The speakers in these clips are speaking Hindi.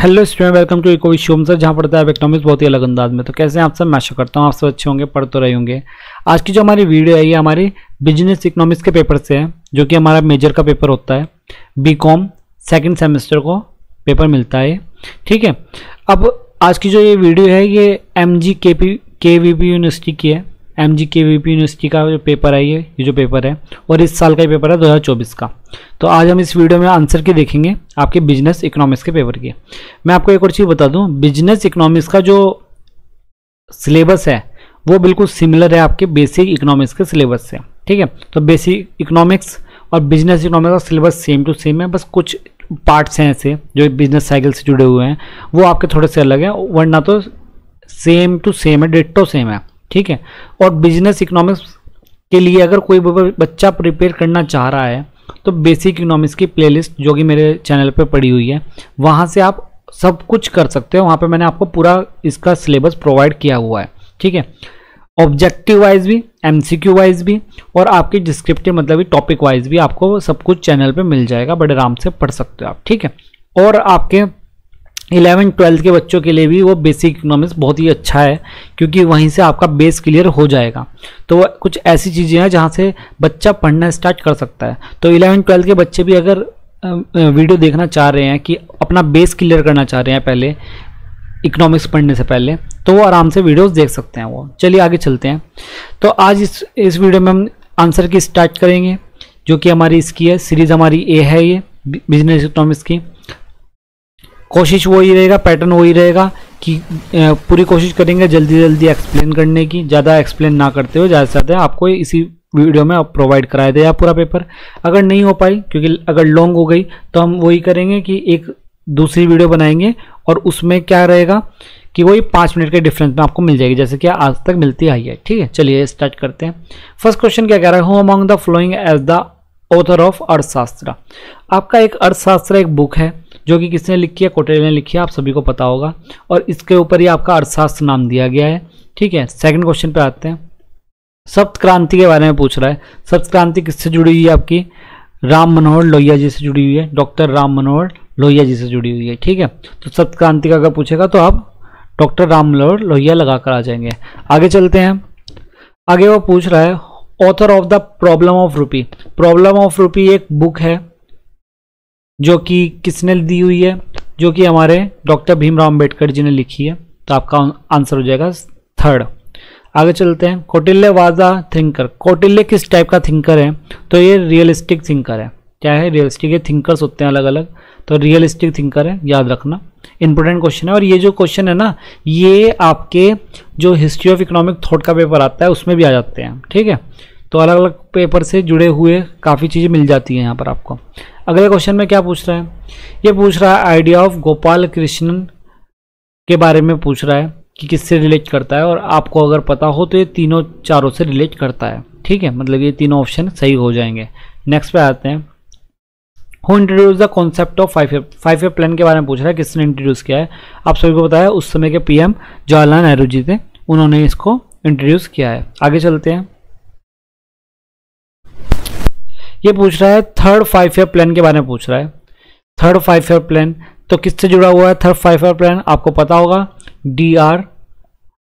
Hello student, welcome to eco Vishwam sir, जहाँ पढ़ता है इकोनॉमिक्स बहुत ही अलग अंदाज में। तो कैसे हैं आप सब? मैं आशा करता हूँ आप सब अच्छे होंगे, पढ़ तो रहे होंगे। आज की जो हमारी वीडियो है ये हमारी बिजनेस इकोनॉमिक्स के पेपर से है, जो कि हमारा मेजर का पेपर होता है। बीकॉम सेकंड सेमेस्टर को पेपर मिलता है, ठीक है। अब आज की जो ये वीडियो है ये MGKVP यूनिवर्सिटी की है। MGKVP यूनिवर्सिटी का जो पेपर है ये जो पेपर है, और इस साल का पेपर है 2024 का। तो आज हम इस वीडियो में आंसर की देखेंगे आपके बिजनेस इकोनॉमिक्स के पेपर की। मैं आपको एक और चीज़ बता दूं, बिजनेस इकोनॉमिक्स का जो सिलेबस है वो बिल्कुल सिमिलर है आपके बेसिक इकोनॉमिक्स के सिलेबस से, ठीक है। तो बेसिक इकोनॉमिक्स और बिजनेस इकोनॉमिक्स का सिलेबस सेम टू सेम है, बस कुछ पार्ट्स हैं ऐसे जो बिजनेस साइकिल से जुड़े हुए हैं वो आपके थोड़े से अलग हैं, वरना तो सेम टू सेम है, डिट्टो सेम है, ठीक है। और बिजनेस इकोनॉमिक्स के लिए अगर कोई बच्चा प्रिपेयर करना चाह रहा है तो बेसिक इकोनॉमिक्स की प्लेलिस्ट जो कि मेरे चैनल पे पड़ी हुई है वहाँ से आप सब कुछ कर सकते हो। वहाँ पे मैंने आपको पूरा इसका सिलेबस प्रोवाइड किया हुआ है, ठीक है। ऑब्जेक्टिव वाइज भी, MCQ वाइज भी, और आपके डिस्क्रिप्टिव मतलब टॉपिक वाइज भी आपको सब कुछ चैनल पे मिल जाएगा, बड़े आराम से पढ़ सकते हो आप, ठीक है। और आपके 11-12 के बच्चों के लिए भी वो बेसिक इकोनॉमिक्स बहुत ही अच्छा है, क्योंकि वहीं से आपका बेस क्लियर हो जाएगा। तो कुछ ऐसी चीज़ें हैं जहाँ से बच्चा पढ़ना स्टार्ट कर सकता है। तो 11-12 के बच्चे भी अगर वीडियो देखना चाह रहे हैं कि अपना बेस क्लियर करना चाह रहे हैं पहले इकोनॉमिक्स पढ़ने से पहले, तो वो आराम से वीडियोस देख सकते हैं वो। चलिए आगे चलते हैं। तो आज इस वीडियो में हम आंसर की स्टार्ट करेंगे, जो कि हमारी इसकी है सीरीज़, हमारी ए है ये बिजनेस इकोनॉमिक्स की। कोशिश वही रहेगा, पैटर्न वही रहेगा कि पूरी कोशिश करेंगे जल्दी जल्दी एक्सप्लेन करने की, ज़्यादा एक्सप्लेन ना करते हो, ज़्यादा से ज़्यादा आपको इसी वीडियो में प्रोवाइड कराया दे पूरा पेपर। अगर नहीं हो पाई, क्योंकि अगर लॉन्ग हो गई, तो हम वही करेंगे कि एक दूसरी वीडियो बनाएंगे और उसमें क्या रहेगा कि वही 5 मिनट के डिफरेंस में आपको मिल जाएगी, जैसे कि आज तक मिलती आई है, ठीक है। चलिए स्टार्ट करते हैं। फर्स्ट क्वेश्चन क्या कह रहा है, who among the following as the author of Arthashastra. आपका एक अर्थशास्त्र एक बुक है जो कि किसने लिखी है, कौटिल्य ने लिखी है, आप सभी को पता होगा, और इसके ऊपर ही आपका अर्थशास्त्र नाम दिया गया है, ठीक है। सेकंड क्वेश्चन पे आते हैं। सप्त क्रांति के बारे में पूछ रहा है। सप्त क्रांति किससे जुड़ी हुई है आपकी? राम मनोहर लोहिया जी से जुड़ी हुई है, डॉक्टर राम मनोहर लोहिया जी से जुड़ी हुई है, ठीक है। तो सप्त क्रांति का अगर पूछेगा तो आप डॉक्टर राम मनोहर लोहिया लगा कर आ जाएंगे। आगे चलते हैं। आगे वो पूछ रहा है author of the problem of रूपी। प्रॉब्लम ऑफ रूपी एक बुक है जो कि किसने दी हुई है, जो कि हमारे डॉक्टर भीमराव अंबेडकर जी ने लिखी है। तो आपका आंसर हो जाएगा थर्ड। आगे चलते हैं। Kautilya was a thinker. Kautilya किस टाइप का थिंकर है? तो ये रियलिस्टिक थिंकर है। क्या है? रियलिस्टिक। ये थिंकर्स होते हैं अलग अलग, तो रियलिस्टिक थिंकर है, याद रखना, इंपॉर्टेंट क्वेश्चन है। और ये जो क्वेश्चन है ना, ये आपके जो हिस्ट्री ऑफ इकोनॉमिक थॉट का पेपर आता है उसमें भी आ जाते हैं, ठीक है। तो अलग अलग पेपर से जुड़े हुए काफ़ी चीज़ें मिल जाती हैं यहाँ पर आपको। अगले क्वेश्चन में क्या पूछ रहा है? ये पूछ रहा है आइडिया ऑफ गोपाल कृष्णन के बारे में पूछ रहा है कि किससे रिलेट करता है, और आपको अगर पता हो तो ये तीनों चारों से रिलेट करता है, ठीक है। मतलब ये तीनों ऑप्शन सही हो जाएंगे। नेक्स्ट पे आते हैं। Who introduce the concept of 5 year plan के बारे में पूछ रहा है, किसने इंट्रोड्यूस किया है? आप सभी को पता है, उस समय के PM जवाहरलाल नेहरू जी थे, उन्होंने इसको इंट्रोड्यूस किया है। आगे चलते हैं। ये पूछ रहा है थर्ड 5 ईयर प्लान के बारे में पूछ रहा है। थर्ड 5 ईयर प्लान तो किससे जुड़ा हुआ है? थर्ड 5 ईयर प्लान आपको पता होगा DR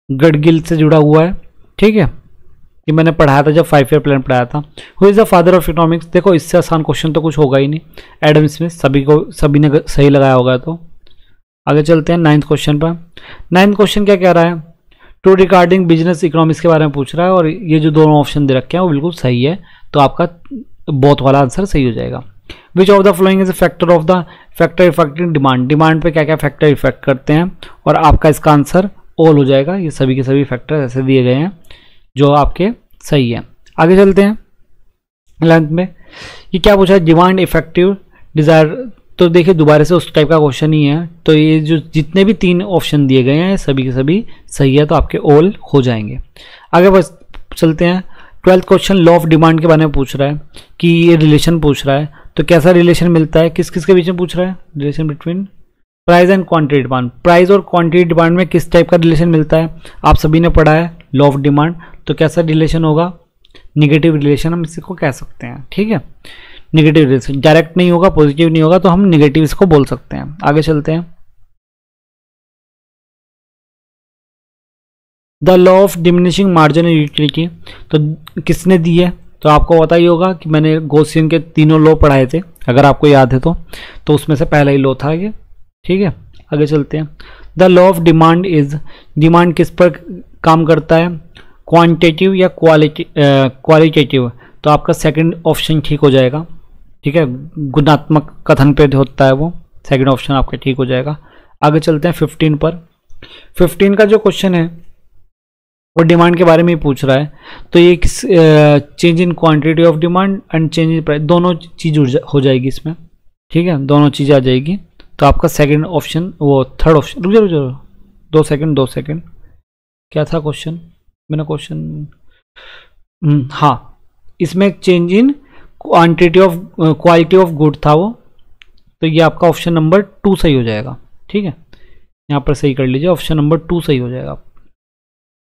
गडगिल से जुड़ा हुआ है, ठीक है। ये मैंने पढ़ाया था जब 5 ईयर प्लान पढ़ाया था। Who is the father of economics. देखो इससे आसान क्वेश्चन तो कुछ होगा ही नहीं, एडम स्मिथ। सभी ने सही लगाया होगा। तो आगे चलते हैं 9th क्वेश्चन पर। 9th क्वेश्चन क्या कह रहा है? टू रिगार्डिंग बिजनेस इकोनॉमिक्स के बारे में पूछ रहा है, और ये जो दोनों ऑप्शन दे रखे हैं वो बिल्कुल सही है, तो आपका बोथ वाला आंसर सही हो जाएगा। Which of the flowing is factor of the factor affecting demand. Demand पे क्या क्या फैक्टर इफेक्ट करते हैं, और आपका इसका आंसर ऑल हो जाएगा। ये सभी के सभी फैक्टर ऐसे दिए गए हैं जो आपके सही है। आगे चलते हैं 11th में। ये क्या पूछा है? Demand effective desire. तो देखिए दोबारा से उस टाइप का क्वेश्चन ही है, तो ये जो जितने भी 3 ऑप्शन दिए गए हैं सभी के सभी सही है, तो आपके ऑल हो जाएंगे। आगे बस चलते हैं। 12th question law of demand के बारे में पूछ रहा है कि ये रिलेशन पूछ रहा है, तो कैसा रिलेशन मिलता है, किस किस के बीच में पूछ रहा है? Relation between price and quantity demand. Price और क्वांटिटी डिमांड में किस टाइप का रिलेशन मिलता है? आप सभी ने पढ़ा है लॉ ऑफ डिमांड। तो कैसा रिलेशन होगा? निगेटिव रिलेशन हम इसको कह सकते हैं, ठीक है। निगेटिव रिलेशन, डायरेक्ट नहीं होगा, पॉजिटिव नहीं होगा, तो हम निगेटिव इसको बोल सकते हैं। आगे चलते हैं। The law of diminishing marginal utility तो किसने दी है? तो आपको पता ही होगा कि मैंने गॉसियन के तीनों लॉ पढ़ाए थे, अगर आपको याद है तो उसमें से पहला ही लॉ था ये। ठीक है, आगे चलते हैं। The law of demand is, demand किस पर काम करता है? क्वांटिटेटिव या क्वालिटेटिव? तो आपका सेकंड ऑप्शन ठीक हो जाएगा। ठीक है, गुणात्मक कथन पे होता है वो, सेकंड ऑप्शन आपका ठीक हो जाएगा। आगे चलते हैं 15 पर। 15 का जो क्वेश्चन है वो डिमांड के बारे में ही पूछ रहा है। तो ये किस change in quantity of demand and change in price, दोनों चीज हो जाएगी इसमें। ठीक है, दोनों चीज़ें आ जाएगी। तो आपका सेकंड ऑप्शन, वो थर्ड ऑप्शन, रुक जाओ 2 सेकंड, क्या था क्वेश्चन? मैंने क्वेश्चन, हाँ, इसमें change in quantity of quality of good था वो। तो ये आपका ऑप्शन नंबर 2 सही हो जाएगा। ठीक है, यहाँ पर सही कर लीजिए, ऑप्शन नंबर 2 सही हो जाएगा।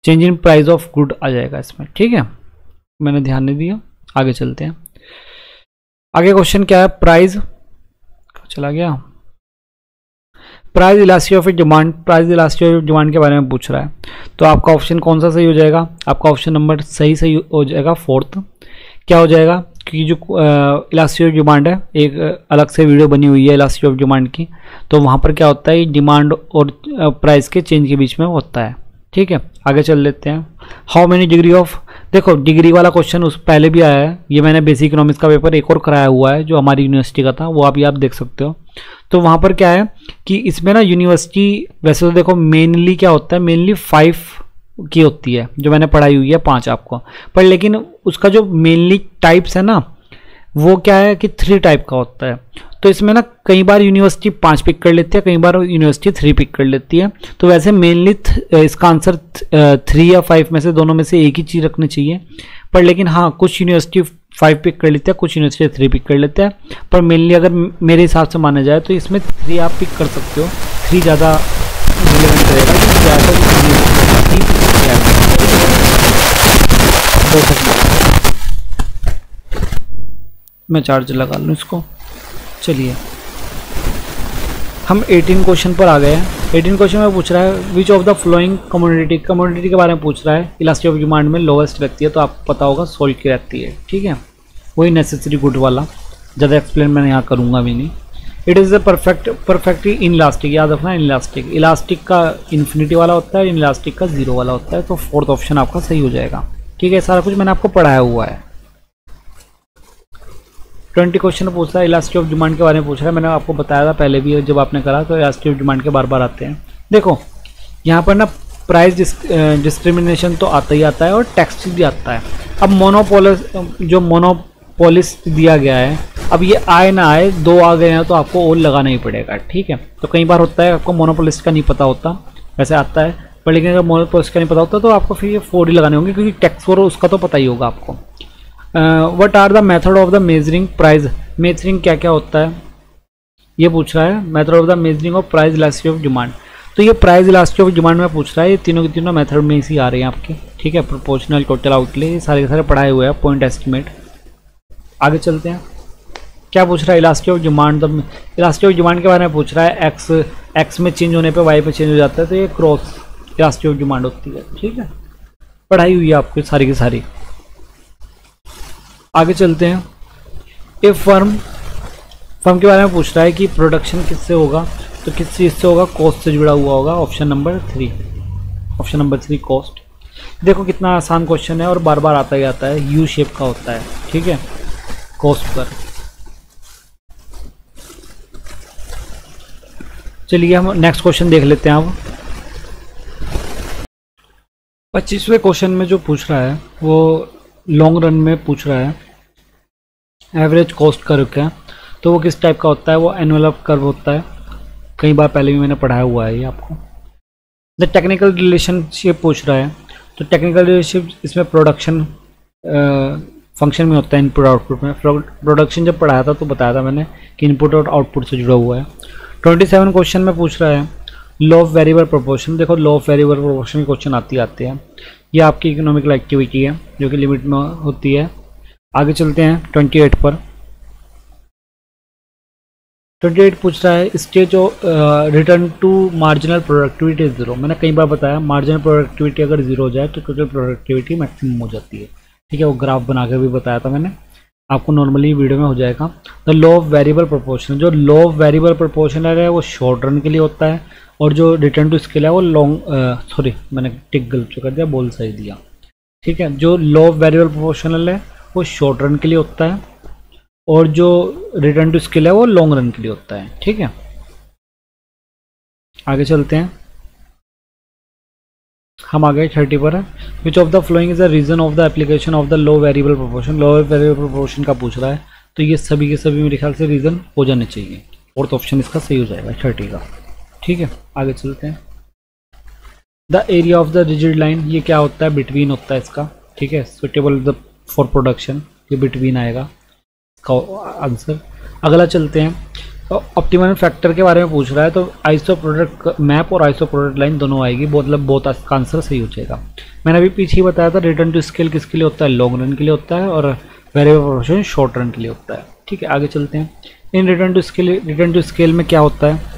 Change in price of good आ जाएगा इसमें। ठीक है, मैंने ध्यान नहीं दिया। आगे चलते हैं। आगे क्वेश्चन क्या है? प्राइस चला गया। Price elasticity of demand, price elasticity of demand के बारे में पूछ रहा है। तो आपका ऑप्शन कौन सा सही हो जाएगा? आपका ऑप्शन नंबर सही हो जाएगा 4th। क्या हो जाएगा? क्योंकि जो इलास्टिसिटी ऑफ डिमांड है, एक अलग से वीडियो बनी हुई है इलास्टिसिटी ऑफ डिमांड की, तो वहाँ पर क्या होता है, डिमांड और प्राइस के चेंज के बीच में होता है। ठीक है, आगे चल लेते हैं। हाउ मेनी डिग्री ऑफ, देखो डिग्री वाला क्वेश्चन उस पहले भी आया है। ये मैंने बेसिक इकोनॉमिक्स का पेपर एक और कराया हुआ है जो हमारी यूनिवर्सिटी का था, वो अभी आप देख सकते हो। तो वहाँ पर क्या है कि इसमें ना यूनिवर्सिटी, वैसे तो देखो मेनली क्या होता है, मेनली 5 की होती है, जो मैंने पढ़ाई हुई है 5 आपको, पर लेकिन उसका जो मेनली टाइप्स है ना, वो क्या है कि 3 टाइप का होता है। तो इसमें ना कई बार यूनिवर्सिटी 5 पिक कर लेती है, कई बार यूनिवर्सिटी 3 पिक कर लेती है। तो वैसे मेनली इसका आंसर 3 या 5 में से, दोनों में से एक ही चीज़ रखनी चाहिए। पर लेकिन हाँ, कुछ यूनिवर्सिटी 5 पिक कर लेते हैं, कुछ यूनिवर्सिटी 3 पिक कर लेते हैं। पर मेनली अगर मेरे हिसाब से माना जाए तो इसमें 3 आप पिक कर सकते हो। 3 ज़्यादा रिलेवेंट रहेगा क्योंकि मैं चार्ज लगा लूँ इसको। चलिए हम 18 क्वेश्चन पर आ गए हैं। 18 क्वेश्चन में पूछ रहा है which of the flowing commodity के बारे में पूछ रहा है। इलास्टिसिटी ऑफ डिमांड में लोवेस्ट रहती है, तो आपको पता होगा सोल्ट की रहती है। ठीक है, वही नेसेसरी गुड वाला, ज़्यादा एक्सप्लेन मैं यहाँ करूँगा भी नहीं। It is the perfectly in elastic, याद रखना इलास्टिक, इलास्टिक का इन्फिनिटी वाला होता है, इन इलास्टिक का 0 वाला होता है। तो 4th ऑप्शन आपका सही हो जाएगा। ठीक है, सारा कुछ मैंने आपको पढ़ाया हुआ है। 20 क्वेश्चन पूछ रहा है इलास्टिसिटी ऑफ डिमांड के बारे में पूछ रहा है। मैंने आपको बताया था पहले भी जब आपने करा, तो इलास्टिसिटी ऑफ डिमांड के बार बार आते हैं। देखो यहाँ पर ना प्राइस डिस्क्रिमिनेशन तो आता ही आता है और टैक्स भी आता है। अब मोनोपोलिस दिया गया है, अब ये आए ना आए, 2 आ गए हैं तो आपको और लगाना ही पड़ेगा। ठीक है, तो कई बार होता है आपको मोनोपोलिस्ट का नहीं पता होता, वैसे आता है, पर लेकिन अगर मोनोपोलिस्ट का नहीं पता होता तो आपको फिर ये 4 ही लगाने होंगे, क्योंकि टैक्स और उसका तो पता ही होगा आपको। What are the method of the measuring price, measuring क्या क्या होता है ये पूछ रहा है। Method of the measuring of price elasticity of demand, तो ये प्राइस इलास्टिसिटी ऑफ डिमांड में पूछ रहा है। ये तीनों के तीनों मेथड में इसी आ रहे हैं आपके। ठीक है, प्रोपोर्शनल, टोटल, आउटले, ये सारे के सारे पढ़ाए हुए हैं, पॉइंट एस्टिमेट। आगे चलते हैं, क्या पूछ रहा है elasticity of demand, elasticity of demand के बारे में पूछ रहा है। एक्स में चेंज होने पर वाई पे चेंज हो जाता है, तो ये क्रॉस इलास्टिसिटी ऑफ डिमांड होती है। ठीक है, पढ़ाई हुई है आपकी सारी की सारी। आगे चलते हैं, ए फर्म के बारे में पूछ रहा है कि प्रोडक्शन किससे होगा, तो किस चीज़ से होगा, कॉस्ट से जुड़ा हुआ होगा। Option number 3 cost. देखो कितना आसान क्वेश्चन है और बार बार आता ही आता है, यू शेप का होता है। ठीक है, कॉस्ट पर। चलिए हम नेक्स्ट क्वेश्चन देख लेते हैं। अब 25वें क्वेश्चन में जो पूछ रहा है वो लॉन्ग रन में पूछ रहा है एवरेज कॉस्ट कर्व क्या, तो वो किस टाइप का होता है, वो एनवेलप कर्व होता है। कई बार पहले भी मैंने पढ़ाया हुआ है ये आपको। द टेक्निकल रिलेशनशिप पूछ रहा है, तो टेक्निकल रिलेशनशिप इसमें प्रोडक्शन फंक्शन में होता है, इनपुट आउटपुट में। प्रोडक्शन जब पढ़ाया था तो बताया था मैंने कि इनपुट और आउटपुट से जुड़ा हुआ है। 27 क्वेश्चन में पूछ रहा है लॉ ऑफ वेरिएबल प्रोपोर्शन। देखो लॉ ऑफ वेरिएबल प्रोपोर्शन के क्वेश्चन आते हैं। ये आपकी इकोनॉमिकल एक्टिविटी है जो कि लिमिट में होती है। आगे चलते हैं 28 पर। 28 पूछ रहा है stage of return to marginal productivity is 0। मैंने कई बार बताया मार्जिनल प्रोडक्टिविटी अगर 0 हो जाए तो टोटल प्रोडक्टिविटी मैक्सिमम हो जाती है। ठीक है, वो ग्राफ बना कर भी बताया था मैंने आपको, नॉर्मली वीडियो में हो जाएगा। The law of variable proportion, जो लॉ ऑफ वेरिएबल प्रोपोर्शन है वो शॉर्ट रन के लिए होता है, और जो रिटर्न टू स्केल है वो लॉन्ग, सॉरी मैंने टिक गलत कर दिया, बोल सही दिया। ठीक है, जो लॉ ऑफ वेरिएबल प्रोपोर्शनल है वो शॉर्ट रन के लिए होता है, और जो रिटर्न टू स्केल है वो लॉन्ग रन के लिए होता है। ठीक है, आगे चलते हैं, हम आ गए 30 पर है। Which of the flowing is the reason of the application of the low variable proportion. Low variable proportion का पूछ रहा है, तो ये सभी के सभी मेरे ख्याल से रीजन हो जाने चाहिए। फोर्थ ऑप्शन इसका सही हो जाएगा 30 का। ठीक है, आगे चलते हैं। The area of the rigid line, ये क्या होता है, बिटवीन होता है इसका। ठीक है, सुटेबल फॉर प्रोडक्शन, ये बिटवीन आएगा इसका आंसर। अगला चलते हैं, ऑप्टिमल फैक्टर के बारे में पूछ रहा है, तो आइसो प्रोडक्ट मैप और आइसो प्रोडक्ट लाइन दोनों आएगी, मतलब बहुत का आंसर सही हो जाएगा। मैंने अभी पीछे ही बताया था रिटर्न टू स्केल किसके लिए होता है, लॉन्ग रन के लिए होता है, और वेरिएबल प्रोपोर्शन शॉर्ट रन के लिए होता है। ठीक है, आगे चलते हैं। इन रिटर्न टू स्केल में क्या होता है,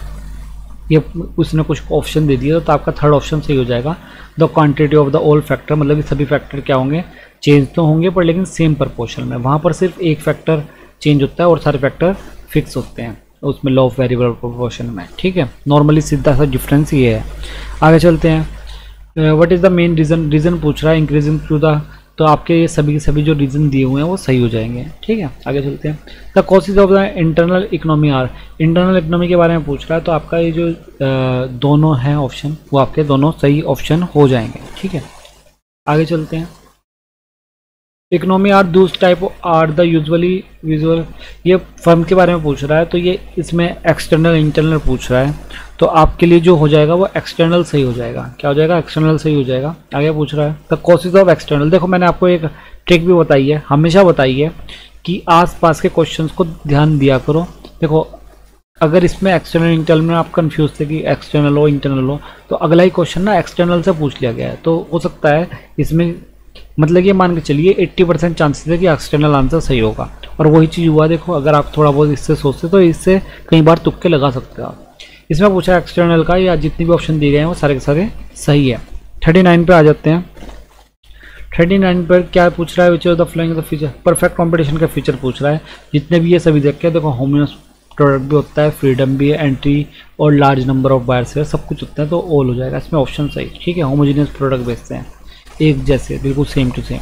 ये उसने कुछ ऑप्शन दे दिया, तो आपका थर्ड ऑप्शन सही हो जाएगा। The quantity of the all factor, मतलब कि सभी फैक्टर क्या होंगे, चेंज तो होंगे पर लेकिन सेम प्रपोर्शन में। वहाँ पर सिर्फ एक फैक्टर चेंज होता है और सारे फैक्टर फिक्स होते हैं उसमें लॉ ऑफ वेरिएबल प्रोपोर्शन में। ठीक है, नॉर्मली सीधा सा डिफरेंस ये है। आगे चलते हैं। What is the main reason पूछ रहा है इंक्रीजिंग टू द, तो आपके ये सभी के सभी जो रीज़न दिए हुए हैं वो सही हो जाएंगे। ठीक है, आगे चलते हैं। The causes of the internal economy are, internal economy के बारे में पूछ रहा है, तो आपका ये जो दोनों हैं ऑप्शन, वो आपके दोनों सही ऑप्शन हो जाएंगे। ठीक है, आगे चलते हैं। इकोनॉमी आर दूस type are the usually visual, ये फर्म के बारे में पूछ रहा है, तो ये इसमें एक्सटर्नल इंटरनल पूछ रहा है, तो आपके लिए जो हो जाएगा वो एक्सटर्नल सही हो जाएगा। क्या हो जाएगा, एक्सटर्नल सही हो जाएगा। आगे पूछ रहा है द कॉसेज ऑफ एक्सटर्नल, देखो मैंने आपको एक ट्रिक भी बताई है, हमेशा बताई है कि आसपास के क्वेश्चंस को ध्यान दिया करो। देखो अगर इसमें एक्सटर्नल इंटरनल में आप कंफ्यूज थे कि एक्सटर्नल हो इंटरनल हो, तो अगला ही क्वेश्चन ना एक्सटर्नल से पूछ लिया गया है, तो हो सकता है इसमें, मतलब ये मान के चलिए 80% चांसेस है कि एक्सटर्नल आंसर सही होगा, और वही चीज़ हुआ। देखो अगर आप थोड़ा बहुत इससे सोचते तो इससे कई बार तुक्के लगा सकते हो आप। इसमें पूछा एक्सटर्नल का, या जितने भी ऑप्शन दिए गए हैं वो सारे के सारे सही है। 39 पे आ जाते हैं। 39 पर क्या पूछ रहा है, which of the flowing the feature, perfect competition का फीचर पूछ रहा है। जितने भी ये सभी देख के देखो, होमोजेनियस प्रोडक्ट भी होता है, फ्रीडम भी है, एंट्री और लार्ज नंबर ऑफ बायर्स है, सब कुछ होता है, तो ऑल हो जाएगा इसमें ऑप्शन सही। ठीक है, होमोजेनियस प्रोडक्ट बेचते हैं एक जैसे, बिल्कुल सेम टू सेम।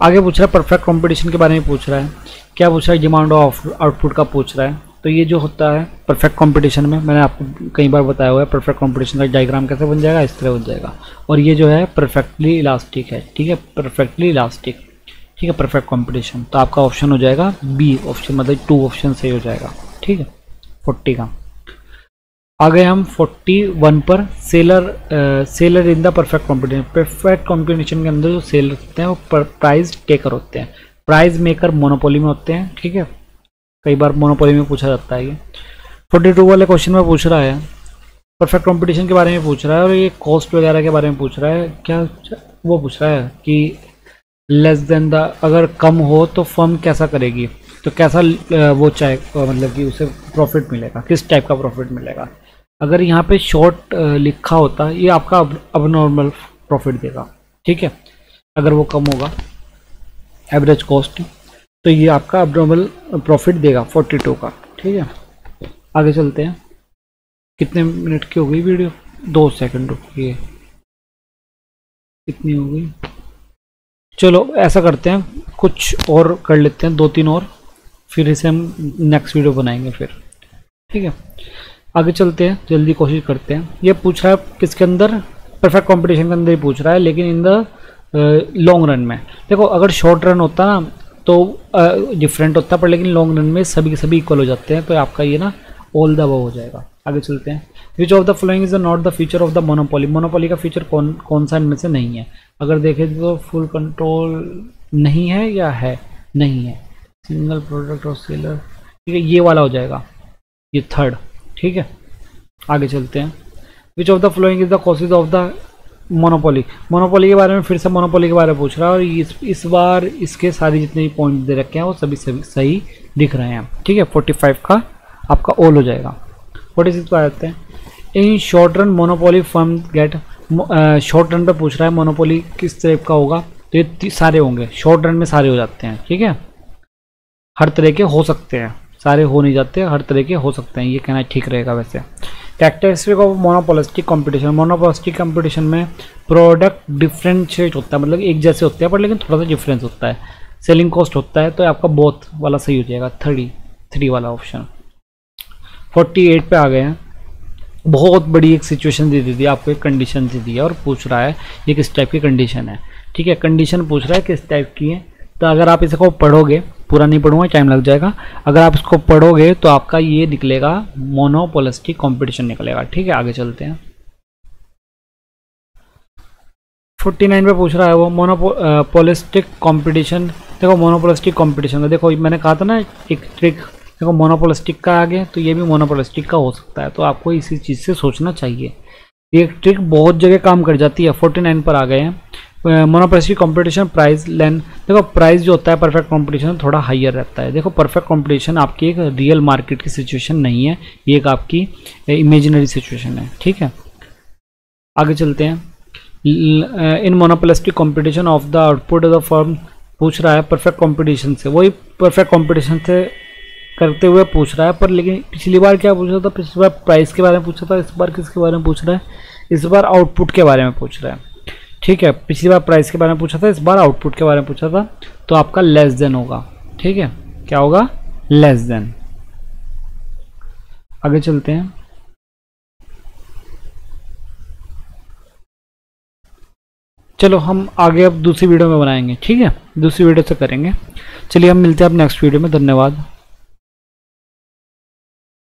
आगे पूछ रहा है परफेक्ट कंपटीशन के बारे में पूछ रहा है। क्या पूछ रहा है, डिमांड ऑफ आउटपुट का पूछ रहा है। तो ये जो होता है परफेक्ट कंपटीशन में, मैंने आपको कई बार बताया हुआ है परफेक्ट कंपटीशन का डायग्राम कैसे बन जाएगा, इस तरह बन जाएगा। और ये जो है परफेक्टली इलास्टिक है। ठीक है, परफेक्टली इलास्टिक। ठीक है, परफेक्ट कंपटीशन, तो आपका ऑप्शन हो जाएगा बी ऑप्शन, मतलब 2 ऑप्शन सही हो जाएगा। ठीक है, 40 का। आ गए हम 41 पर। Seller in the perfect competition. Perfect competition के अंदर जो सेलर होते हैं वो प्राइज टेकर होते हैं, प्राइज मेकर मोनोपोली में होते हैं। ठीक है, कई बार मोनोपोली में पूछा जाता है ये। 42 वाले क्वेश्चन में पूछ रहा है, परफेक्ट कंपटीशन के बारे में पूछ रहा है, और ये कॉस्ट वगैरह के बारे में पूछ रहा है। क्या वो पूछ रहा है कि लेस देन द, अगर कम हो तो फर्म कैसा करेगी, तो कैसा वो चाहे, मतलब कि उसे प्रॉफिट मिलेगा, किस टाइप का प्रॉफिट मिलेगा। अगर यहाँ पे शॉर्ट लिखा होता, ये आपका अब नॉर्मल प्रॉफिट देगा। ठीक है, अगर वो कम होगा एवरेज कॉस्ट, तो ये आपका अब नॉर्मल प्रॉफिट देगा 42 का। ठीक है, आगे चलते हैं। कितने मिनट की हो गई वीडियो, 2 सेकंड रुकिए, कितनी हो गई। चलो ऐसा करते हैं, कुछ और कर लेते हैं, 2-3 और, फिर इसे हम नेक्स्ट वीडियो बनाएंगे फिर। ठीक है, आगे चलते हैं, जल्दी कोशिश करते हैं। ये पूछ रहा है किसके अंदर, परफेक्ट कंपटीशन के अंदर ही पूछ रहा है, लेकिन इन द लॉन्ग रन में। देखो अगर शॉर्ट रन होता ना तो डिफरेंट होता, पर लेकिन लॉन्ग रन में सभी के सभी इक्वल हो जाते हैं, तो आपका ये ना ऑल द अबव हो जाएगा। आगे चलते हैं। विच of the flowing is not the feature of the monopoly. Monopoly का फीचर कौन सा इनमें से नहीं है। अगर देखें तो फुल कंट्रोल नहीं है या है, नहीं है। सिंगल प्रोडक्ट और सेलर, ठीक है, ये वाला हो जाएगा, ये थर्ड। ठीक है, आगे चलते हैं। विच of the flowing is the causes of the monopoly. Monopoly के बारे में फिर से मोनोपोली के बारे में पूछ रहा है, और इस बार इसके सारे जितने भी पॉइंट दे रखे हैं वो सभी सही दिख रहे हैं। ठीक है, 45 का आपका ऑल हो जाएगा। व्हाट इज इट आ जाते हैं in short run monopoly firm get, short run पे पूछ रहा है मोनोपोली किस टाइप का होगा, तो ये सारे होंगे, शॉर्ट रन में सारे हो जाते हैं। ठीक है, हर तरह के हो सकते हैं, सारे हो नहीं जाते, हर तरह के हो सकते हैं, ये कहना ठीक रहेगा। वैसे characteristic of monopolistic competition, monopolistic competition में प्रोडक्ट डिफरेंशिएट होता है, मतलब एक जैसे होते हैं पर लेकिन थोड़ा सा डिफरेंस होता है, सेलिंग कॉस्ट होता है, तो आपका बोथ वाला सही हो जाएगा, 3 वाला ऑप्शन। 48 पे आ गए हैं। बहुत बड़ी एक सिचुएशन दे दी थी आपको, एक कंडीशन दे दी है और पूछ रहा है ये किस टाइप की कंडीशन है। ठीक है, कंडीशन पूछ रहा है किस टाइप की है, तो अगर आप इसको पढ़ोगे, पूरा नहीं पढ़ूंगा टाइम लग जाएगा, अगर आप इसको पढ़ोगे तो आपका ये निकलेगा मोनोपोलिस्टिक कंपटीशन निकलेगा। ठीक है, आगे चलते हैं। 49 पे पूछ रहा है वो मोनोपोलिस्टिक कंपटीशन। देखो मोनोपोलिस्टिक कंपटीशन का देखो मैंने कहा था ना एक ट्रिक, देखो मोनोपोलिस्टिक का आगे तो ये भी मोनोपोलिस्टिक का हो सकता है, तो आपको इसी चीज़ से सोचना चाहिए। ये ट्रिक बहुत जगह काम कर जाती है। 49 पर आ गए हैं। मोनोपोलिस्टिक कंपटीशन प्राइस लेन, देखो प्राइस जो होता है परफेक्ट कंपटीशन थोड़ा हाईयर रहता है। देखो परफेक्ट कंपटीशन आपकी एक रियल मार्केट की सिचुएशन नहीं है, ये एक आपकी इमेजिनरी सिचुएशन है। ठीक है, आगे चलते हैं। In monopolistic competition of the output of the firm पूछ रहा है परफेक्ट कंपटीशन से, वही परफेक्ट कंपटीशन से करते हुए पूछ रहा है, पर लेकिन पिछली बार क्या पूछ रहा था, पिछली बार प्राइस के बारे में पूछा था, इस बार किसके बारे में पूछ रहा है, इस बार आउटपुट के बारे में पूछ रहा है। ठीक है, पिछली बार प्राइस के बारे में पूछा था, इस बार आउटपुट के बारे में पूछा था, तो आपका लेस देन होगा। ठीक है, क्या होगा, लेस देन। आगे चलते हैं। चलो हम आगे अब दूसरी वीडियो में बनाएंगे। ठीक है, दूसरी वीडियो से करेंगे। चलिए हम मिलते हैं अब नेक्स्ट वीडियो में। धन्यवाद।